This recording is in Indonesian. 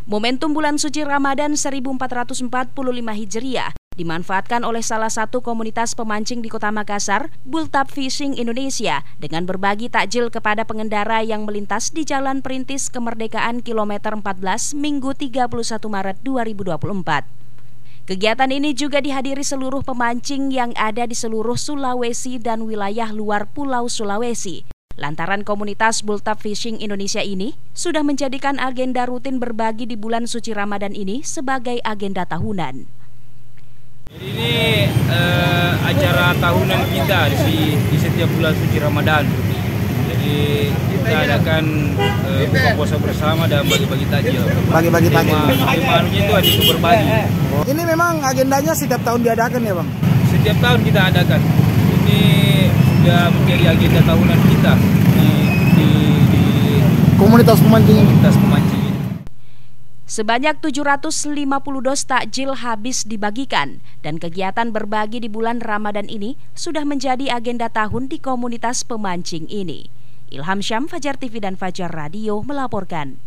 Momentum bulan suci Ramadan 1445 Hijriah dimanfaatkan oleh salah satu komunitas pemancing di Kota Makassar, Bultap Fishing Indonesia, dengan berbagi takjil kepada pengendara yang melintas di Jalan Perintis Kemerdekaan kilometer 14 Minggu 31 Maret 2024. Kegiatan ini juga dihadiri seluruh pemancing yang ada di seluruh Sulawesi dan wilayah luar Pulau Sulawesi. Lantaran komunitas Bultap Fishing Indonesia ini sudah menjadikan agenda rutin berbagi di bulan suci Ramadan ini sebagai agenda tahunan. Jadi ini acara tahunan kita di setiap bulan suci Ramadan. Jadi kita adakan buka puasa bersama dan bagi-bagi takjil. Bagi-bagi takjil. Temanya itu ada itu berbagi. Ini memang agendanya setiap tahun diadakan ya, Bang? Setiap tahun kita adakan. Ini sudah menjadi agenda tahunan kita di komunitas pemancing ini. Sebanyak 750 dos takjil habis dibagikan dan kegiatan berbagi di bulan Ramadan ini sudah menjadi agenda tahun di komunitas pemancing ini. Ilham Syam, Fajar TV dan Fajar Radio melaporkan.